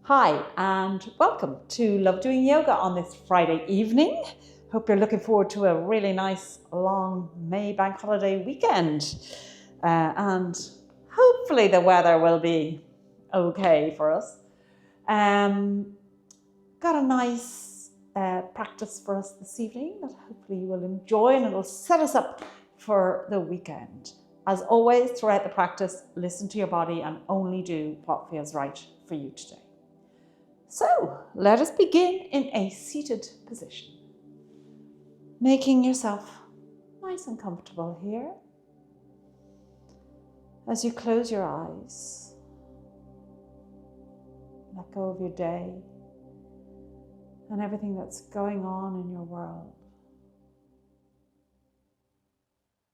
Hi, and welcome to Love Doing Yoga on this Friday evening. Hope you're looking forward to a really nice long May bank holiday weekend. And hopefully the weather will be okay for us. Got a nice practice for us this evening that hopefully you will enjoy, and it'll set us up for the weekend. As always, throughout the practice, listen to your body and only do what feels right for you today. So let us begin in a seated position, making yourself nice and comfortable here. As you close your eyes, let go of your day and everything that's going on in your world.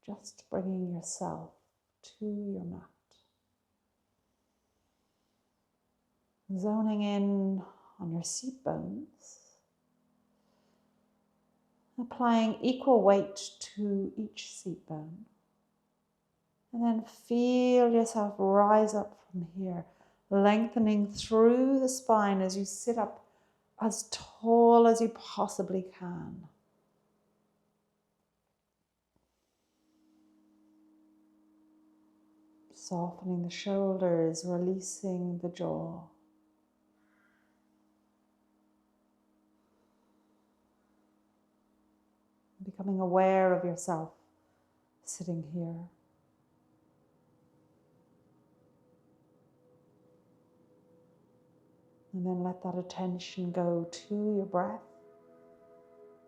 Just bringing yourself to your mat. Zoning in on your seat bones. Applying equal weight to each seat bone. And then feel yourself rise up from here, lengthening through the spine as you sit up as tall as you possibly can. Softening the shoulders, releasing the jaw. Becoming aware of yourself sitting here. And then let that attention go to your breath.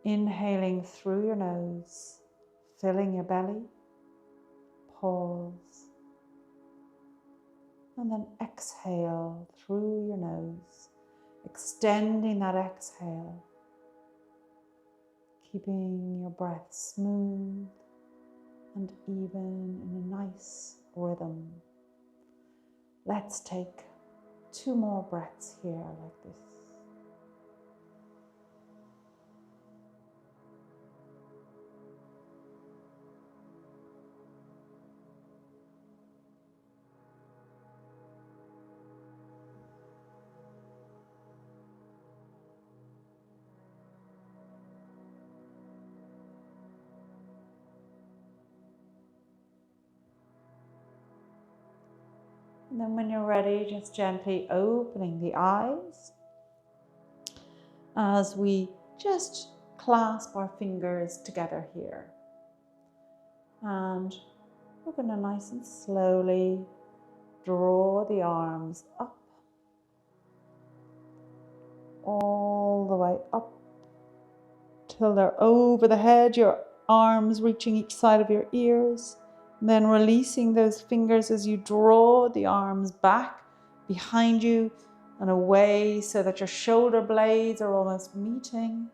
Inhaling through your nose, filling your belly. Pause. And then exhale through your nose, extending that exhale. Keeping your breath smooth and even in a nice rhythm. Let's take 2 more breaths here like this. And then when you're ready, just gently opening the eyes as we just clasp our fingers together here. And we're going to nice and slowly draw the arms up, all the way up till they're over the head, your arms reaching each side of your ears. And then releasing those fingers as you draw the arms back behind you and away so that your shoulder blades are almost meeting.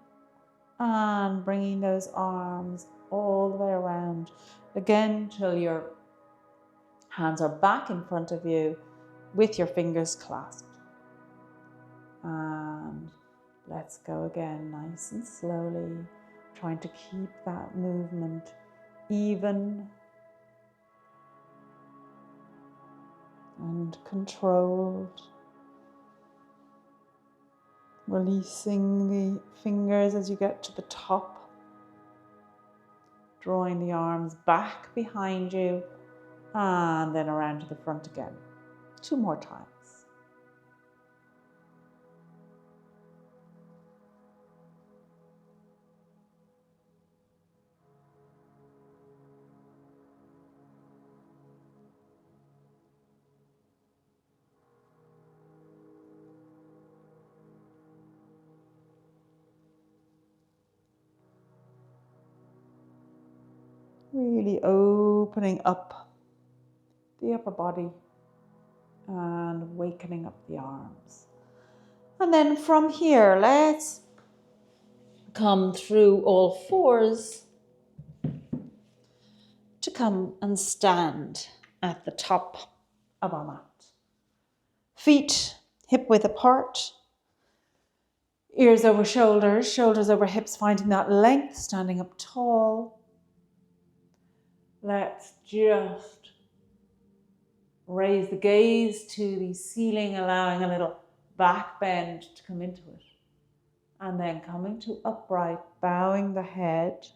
And bringing those arms all the way around again till your hands are back in front of you with your fingers clasped. And let's go again, nice and slowly, trying to keep that movement even and controlled. Releasing the fingers as you get to the top. Drawing the arms back behind you and then around to the front again. 2 more times. Really opening up the upper body and awakening up the arms. And then from here, let's come through all fours to come and stand at the top of our mat. Feet hip width apart, ears over shoulders, shoulders over hips, finding that length, standing up tall. Let's just raise the gaze to the ceiling, allowing a little back bend to come into it. And then coming to upright, bowing the head,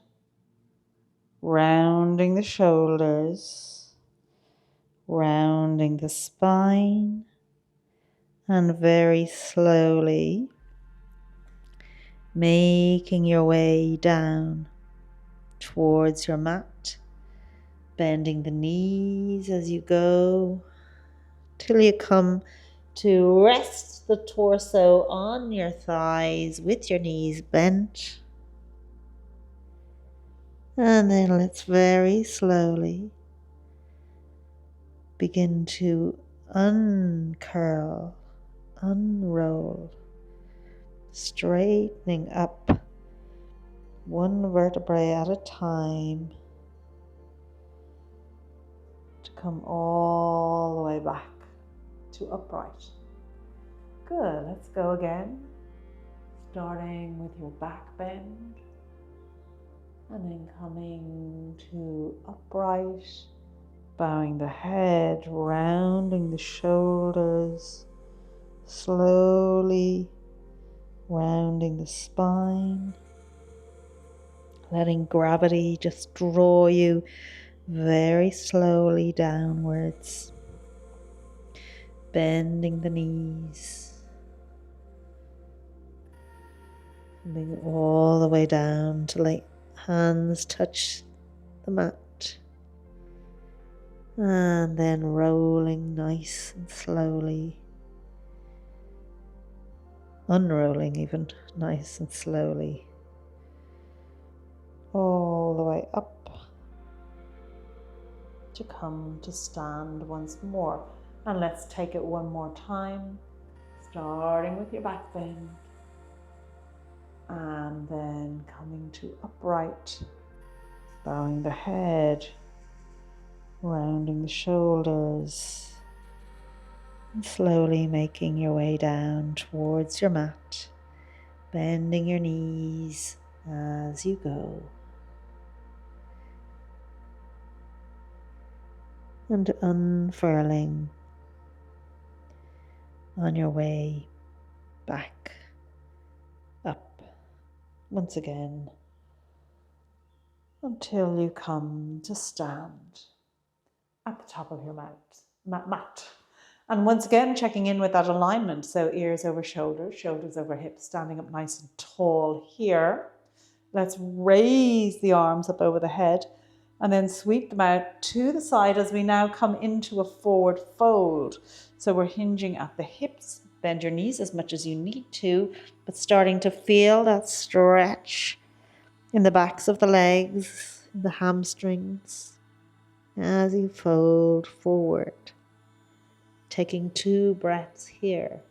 rounding the shoulders, rounding the spine, and very slowly making your way down towards your mat, bending the knees as you go, till you come to rest the torso on your thighs with your knees bent. And then let's very slowly begin to uncurl, unroll, straightening up one vertebrae at a time to come all the way back to upright. Good, let's go again. Starting with your back bend and then coming to upright, bowing the head, rounding the shoulders, slowly rounding the spine, letting gravity just draw you very slowly downwards, bending the knees, coming all the way down to let hands touch the mat, and then rolling nice and slowly, unrolling even nice and slowly, all the way up to come to stand once more. And let's take it one more time, starting with your back bend and then coming to upright, bowing the head, rounding the shoulders, and slowly making your way down towards your mat, bending your knees as you go. And unfurling on your way back up once again until you come to stand at the top of your mat. And once again, checking in with that alignment. So ears over shoulders, shoulders over hips, standing up nice and tall here. Let's raise the arms up over the head and then sweep them out to the side as we now come into a forward fold. So we're hinging at the hips. Bend your knees as much as you need to, but starting to feel that stretch in the backs of the legs, the hamstrings, as you fold forward. Taking 2 breaths here.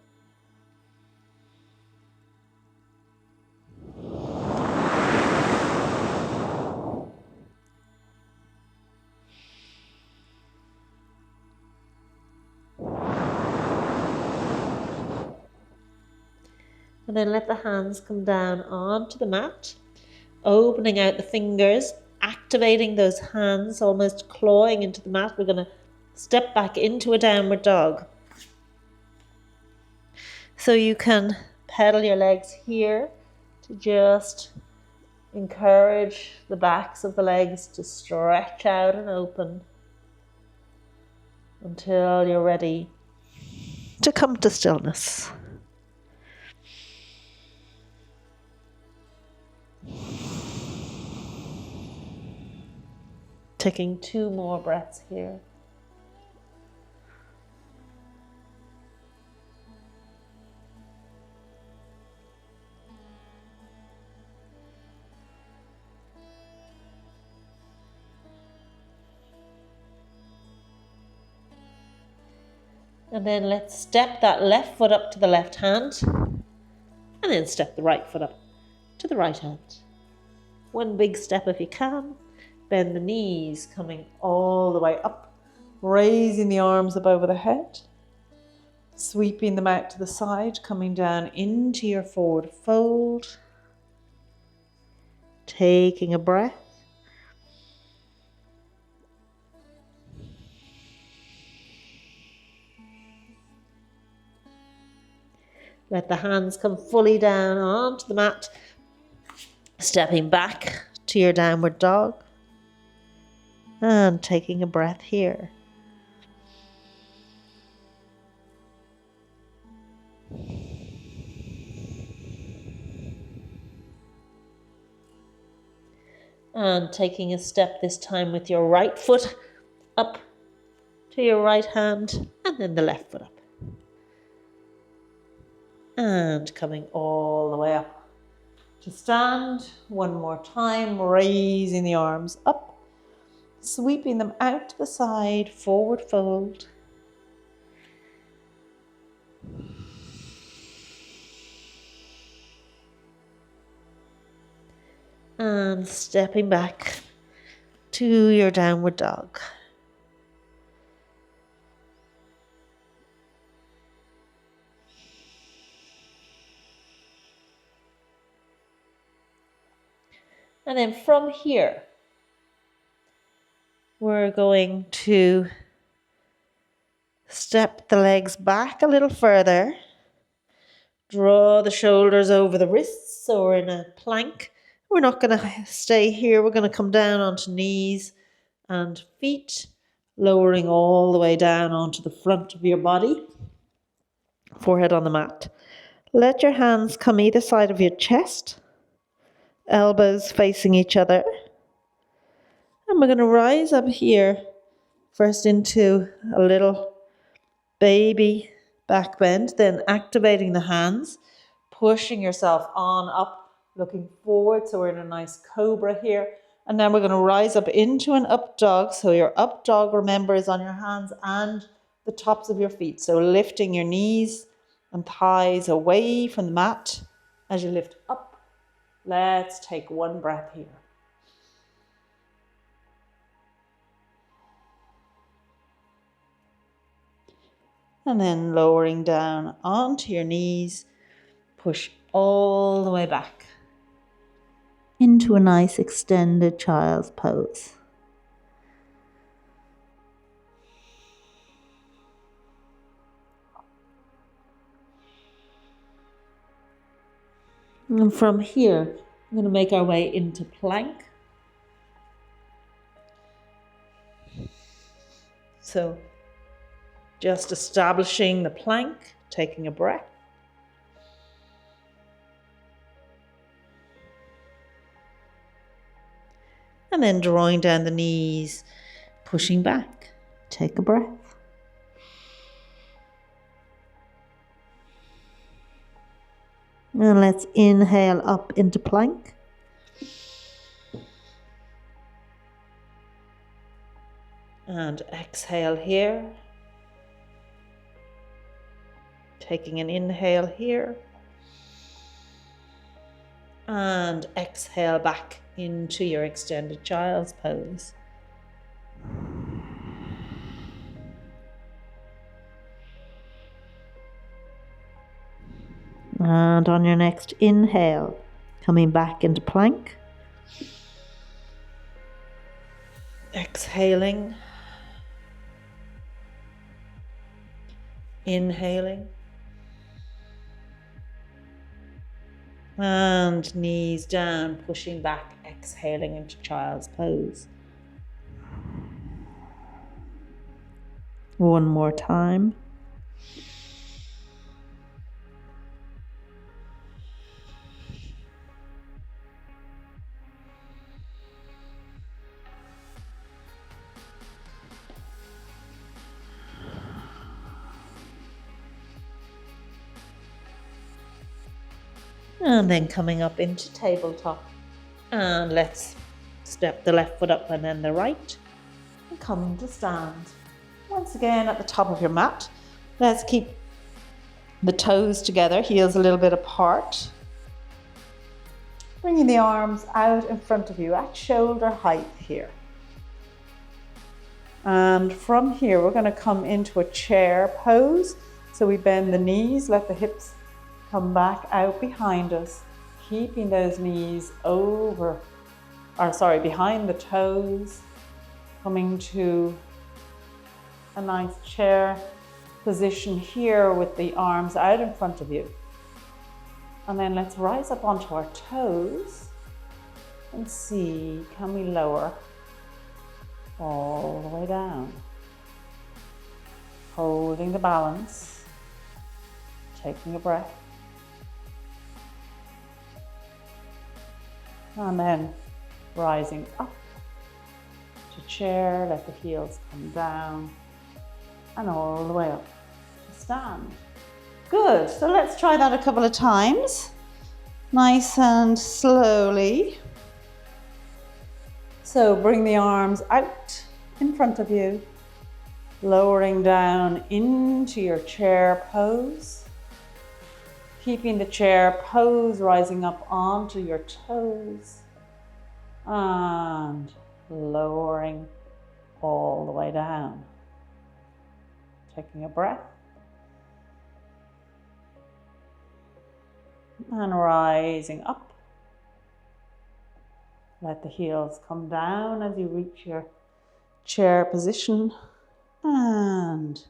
And then let the hands come down onto the mat, opening out the fingers, activating those hands, almost clawing into the mat. We're going to step back into a downward dog. So you can pedal your legs here to just encourage the backs of the legs to stretch out and open until you're ready to come to stillness. Taking 2 more breaths here. And then let's step that left foot up to the left hand. And then step the right foot up to the right hand. 1 big step if you can. Bend the knees, coming all the way up. Raising the arms up over the head. Sweeping them out to the side, coming down into your forward fold. Taking a breath. Let the hands come fully down onto the mat. Stepping back to your downward dog. And taking a breath here. And taking a step this time with your right foot up to your right hand and then the left foot up. And coming all the way up to stand. One more time, raising the arms up, sweeping them out to the side, forward fold. And stepping back to your downward dog. And then from here, we're going to step the legs back a little further. Draw the shoulders over the wrists, so we're in a plank. We're not going to stay here. We're going to come down onto knees and feet, lowering all the way down onto the front of your body. Forehead on the mat. Let your hands come either side of your chest, elbows facing each other. And we're going to rise up here, first into a little baby back bend, then activating the hands, pushing yourself on up, looking forward. So we're in a nice cobra here. And then we're going to rise up into an up dog. So your up dog, remember, is on your hands and the tops of your feet. So lifting your knees and thighs away from the mat as you lift up. Let's take one breath here. And then lowering down onto your knees, push all the way back into a nice extended child's pose. And from here, we're going to make our way into plank. So just establishing the plank, taking a breath. And then drawing down the knees, pushing back. Take a breath. And let's inhale up into plank. And exhale here. Taking an inhale here. And exhale back into your extended child's pose. And on your next inhale, coming back into plank. Exhaling. Inhaling. And knees down, pushing back, exhaling into child's pose. One more time. And then coming up into tabletop. And let's step the left foot up and then the right. And come to stand. Once again at the top of your mat. Let's keep the toes together, heels a little bit apart. Bringing the arms out in front of you at shoulder height here. And from here, we're going to come into a chair pose. So we bend the knees, let the hips come back out behind us, keeping those knees behind the toes, coming to a nice chair position here with the arms out in front of you. And then let's rise up onto our toes and see, can we lower all the way down? Holding the balance, taking a breath. And then rising up to chair, let the heels come down and all the way up to stand. Good, so let's try that a couple of times. Nice and slowly. So bring the arms out in front of you, lowering down into your chair pose. Keeping the chair pose, rising up onto your toes and lowering all the way down. Taking a breath. And rising up. Let the heels come down as you reach your chair position and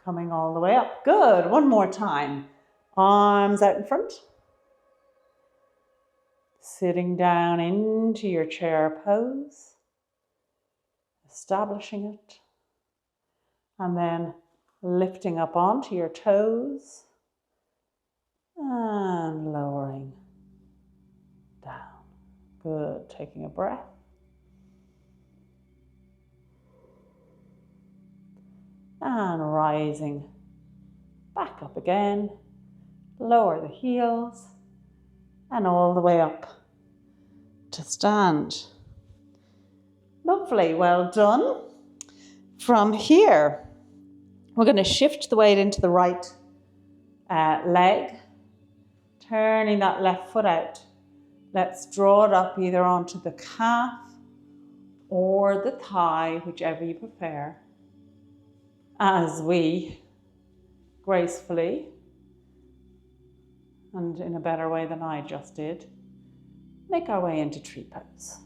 coming all the way up. Good, one more time. Arms out in front. Sitting down into your chair pose. Establishing it. And then lifting up onto your toes. And lowering down. Good. Taking a breath. And rising back up again. Lower the heels. And all the way up to stand. Lovely. Well done. From here, we're going to shift the weight into the right leg. Turning that left foot out. Let's draw it up either onto the calf or the thigh, whichever you prefer, as we gracefully, and in a better way than I just did, make our way into tree pose.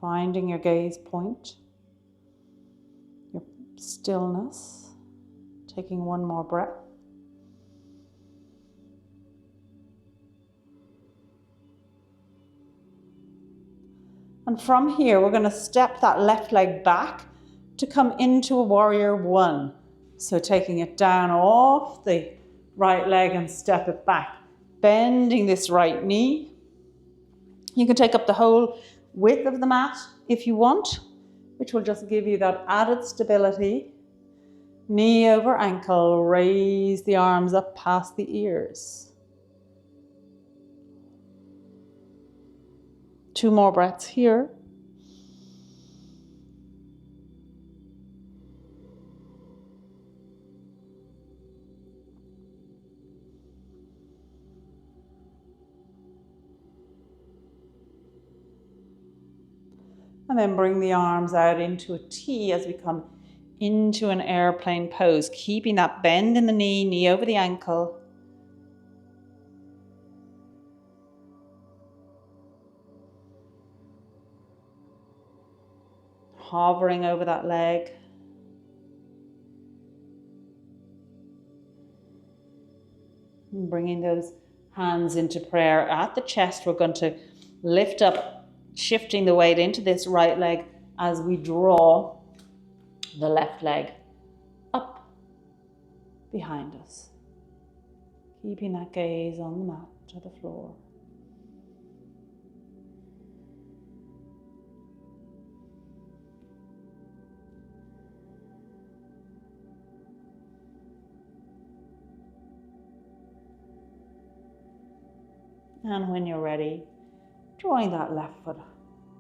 Finding your gaze point, your stillness, taking one more breath. And from here, we're going to step that left leg back to come into a warrior one. So taking it down off the right leg and step it back, bending this right knee. You can take up the whole width of the mat if you want, which will just give you that added stability. Knee over ankle, raise the arms up past the ears. 2 more breaths here. And then bring the arms out into a T as we come into an airplane pose, keeping that bend in the knee, knee over the ankle. Hovering over that leg. And bringing those hands into prayer at the chest. We're going to lift up, shifting the weight into this right leg as we draw the left leg up behind us. Keeping that gaze on the mat or the floor. And when you're ready, drawing that left foot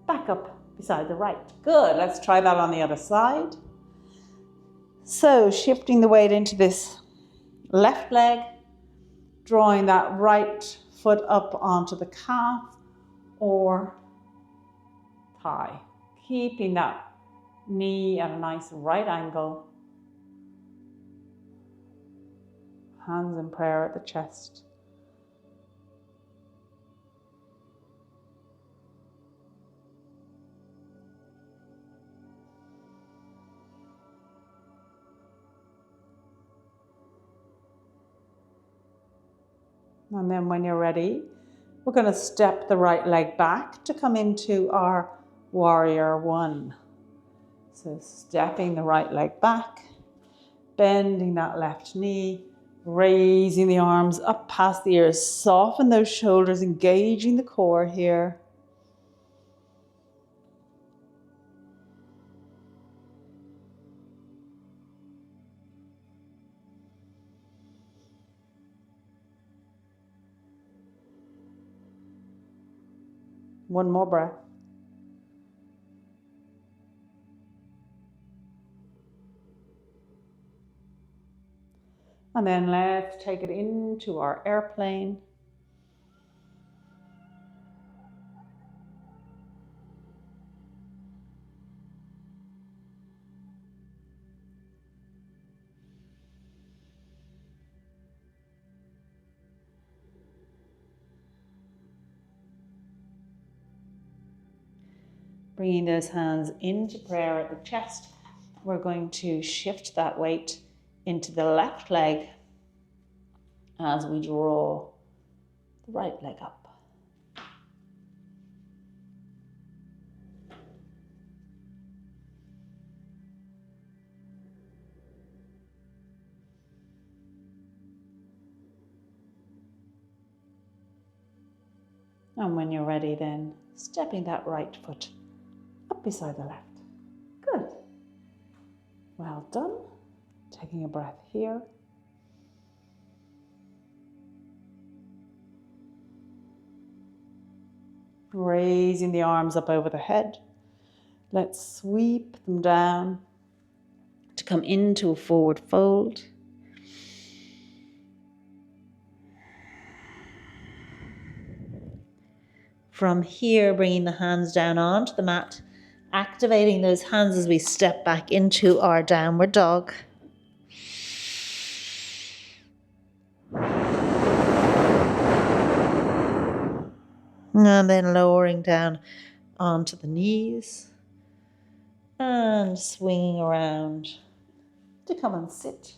back up beside the right. Good, let's try that on the other side. So shifting the weight into this left leg, drawing that right foot up onto the calf or thigh. Keeping that knee at a nice right angle. Hands in prayer at the chest. And then when you're ready, we're going to step the right leg back to come into our warrior one. So stepping the right leg back, bending that left knee, raising the arms up past the ears, soften those shoulders, engaging the core here. One more breath. And then let's take it into our airplane. Bringing those hands into prayer at the chest, we're going to shift that weight into the left leg as we draw the right leg up. And when you're ready, then stepping that right foot up beside the left. Good. Well done. Taking a breath here. Raising the arms up over the head. Let's sweep them down to come into a forward fold. From here, bringing the hands down onto the mat, activating those hands as we step back into our downward dog. And then lowering down onto the knees and swinging around to come and sit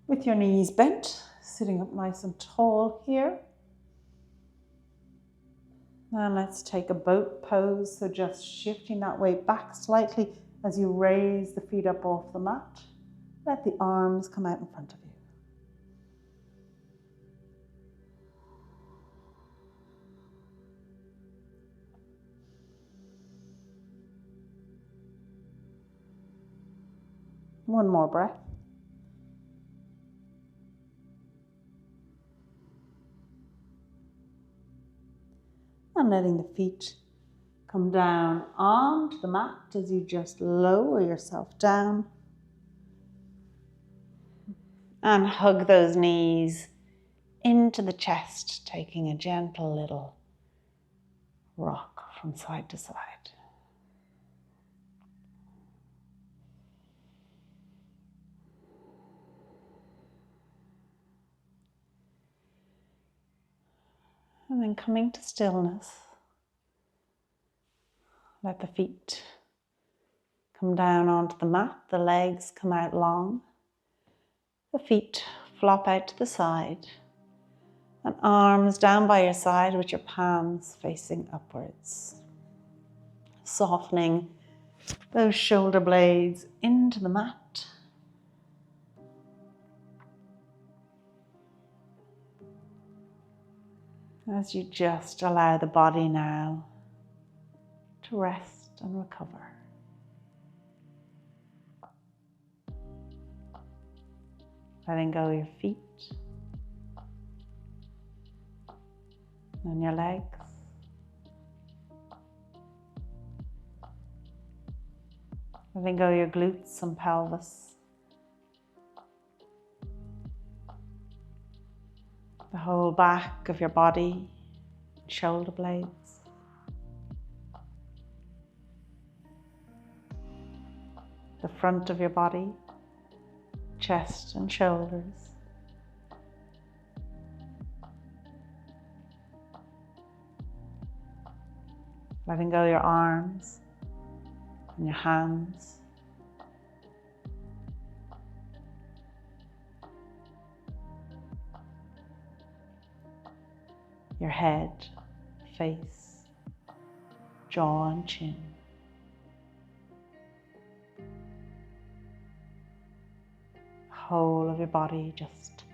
with your knees bent, sitting up nice and tall here. And let's take a boat pose, so just shifting that weight back slightly as you raise the feet up off the mat. Let the arms come out in front of you. One more breath. And letting the feet come down onto the mat as you just lower yourself down. And hug those knees into the chest, taking a gentle little rock from side to side. And then coming to stillness, let the feet come down onto the mat, the legs come out long, the feet flop out to the side, and arms down by your side with your palms facing upwards. Softening those shoulder blades into the mat. As you just allow the body now to rest and recover. Letting go of your feet and your legs. Letting go of your glutes and pelvis. The whole back of your body, shoulder blades. The front of your body, chest and shoulders. Letting go of your arms and your hands. your head, face, jaw and chin. Whole of your body, just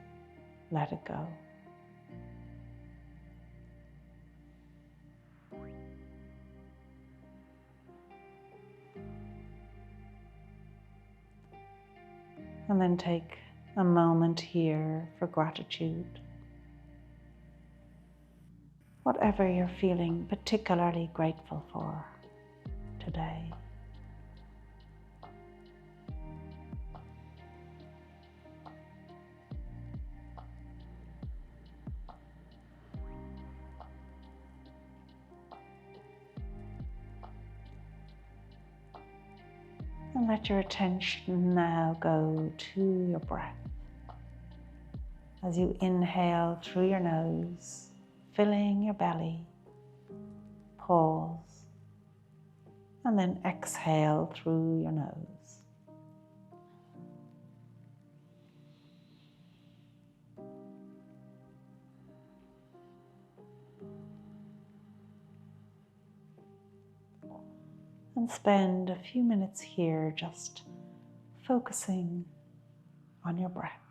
let it go. And then take a moment here for gratitude. Whatever you're feeling particularly grateful for today. And let your attention now go to your breath. As you inhale through your nose, filling your belly, pause, and then exhale through your nose. And spend a few minutes here just focusing on your breath.